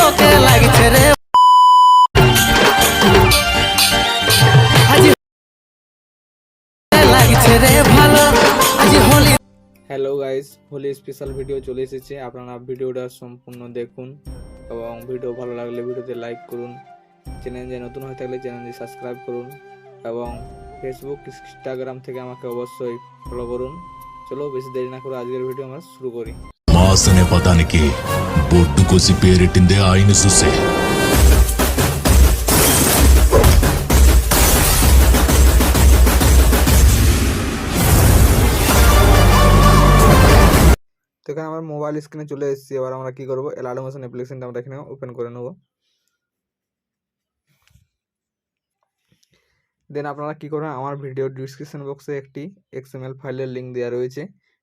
তোকে লাগছে রে আজি লাগছে রে ভালো আজি Holi. Hello guys, Holi special video চলে এসেছে। আপনারা ভিডিওটা সম্পূর্ণ দেখুন এবং ভিডিও ভালো লাগলে ভিডিওতে লাইক করুন। চ্যানেলে নতুন হয়ে থাকলে চ্যানেলটি সাবস্ক্রাইব করুন এবং ফেসবুক ইনস্টাগ্রাম থেকে আমাকে অবশ্যই ফলো করুন। চলো বেশি দেরি না করে আজকের ভিডিও আমরা শুরু করি। మాస్ అనే పదానికి బొడ్డు కోసి పేరెట్టిందే ఆయన చూసే. তো এখানে আমার মোবাইল স্ক্রিনে চলে এসেছি। এবার আমরা কি করবো, এলাডো মোশন অ্যাপ্লিকেশনটা আমরা এখানে ওপেন করে নেব। দেন আপনারা কি করবেন, আমার ভিডিও ডিসক্রিপশন বক্সে একটি XML ফাইলের লিঙ্ক দেওয়া রয়েছে,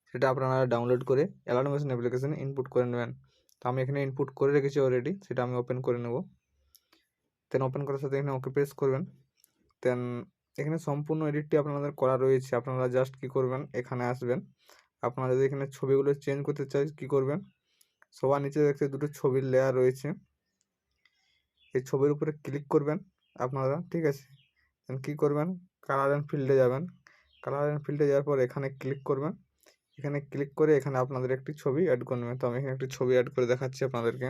সেটা আপনারা ডাউনলোড করে এলাডো মোশন অ্যাপ্লিকেশনে ইনপুট করে নেবেন। তো আমি এখানে ইনপুট করে রেখেছি অলরেডি, সেটা আমি ওপেন করে নেব। দেন ওপেন করার সাথে এখানে ওকে প্রেস করবেন। দেন এখানে সম্পূর্ণ এডিটটি আপনাদের করা রয়েছে। আপনারা জাস্ট কি করবেন, এখানে আসবেন। আপনারা যদি এখানে ছবিগুলো চেঞ্জ করতে চাই কি করবেন, সবার নিচে দেখতে দুটো ছবির লেয়ার রয়েছে, এই ছবির উপরে ক্লিক করবেন আপনারা, ঠিক আছে। দেন কী করবেন, কালার অ্যান্ড ফিল্ডে যাবেন। কালার অ্যান্ড ফিল্ডে যাওয়ার পর এখানে ক্লিক করবেন। এখানে ক্লিক করে এখানে আপনাদের একটি ছবি অ্যাড করে নেবেন। তো আমি এখানে একটি ছবি অ্যাড করে দেখাচ্ছি আপনাদেরকে।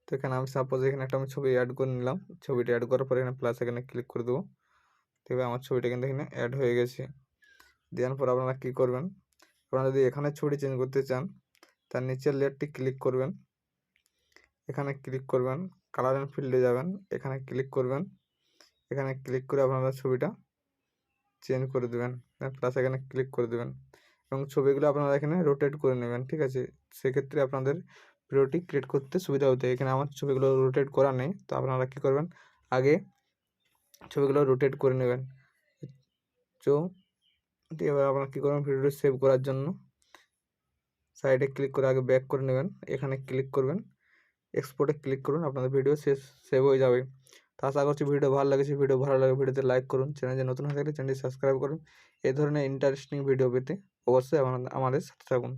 তো এখানে আমি সাপোজ এখানে একটা আমি ছবি অ্যাড করে নিলাম। ছবিটা অ্যাড করার পরে এখানে প্লাস এখানে ক্লিক করে দেবো। তবে আমার ছবিটা কিন্তু এখানে অ্যাড হয়ে গেছে। দেওয়ার পর আপনারা কী করবেন, আপনারা যদি এখানে ছবি চেঞ্জ করতে চান তার নিচের লেয়ারটি ক্লিক করবেন। এখানে ক্লিক করবেন, কালার অ্যান্ড ফিল্ডে যাবেন, এখানে ক্লিক করবেন। এখানে ক্লিক করে আপনারা ছবিটা চেঞ্জ করে দেবেন, প্লাস এখানে ক্লিক করে দেবেন এবং ছবিগুলো আপনারা এখানে রোটেট করে নেবেন, ঠিক আছে। সেক্ষেত্রে আপনাদের ভিডিওটি ক্রিয়েট করতে সুবিধা হতে। এখানে আমার ছবিগুলো রোটেট করা নেই, তো আপনারা কী করবেন, আগে ছবিগুলো রোটেট করে নেবেন। তো এবার আপনারা কী করবেন, ভিডিওটি সেভ করার জন্য সাইডে ক্লিক করে আগে ব্যাক করে নেবেন। এখানে ক্লিক করবেন, এক্সপোর্টে ক্লিক করুন, আপনাদের ভিডিও সেভ হয়ে যাবে। তো আশা করছি ভিডিও ভালো লেগেছে। ভিডিও ভালো লাগে ভিডিওতে লাইক করুন, চ্যানেলে নতুন হয়ে থাকলে চ্যানেলটি সাবস্ক্রাইব করুন। এই ধরনের ইন্টারেস্টিং ভিডিও পেতে অবশ্যই আমাদের সাথে থাকুন।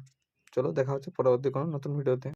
চলো দেখা হচ্ছে পরবর্তী কোনো নতুন ভিডিওতে।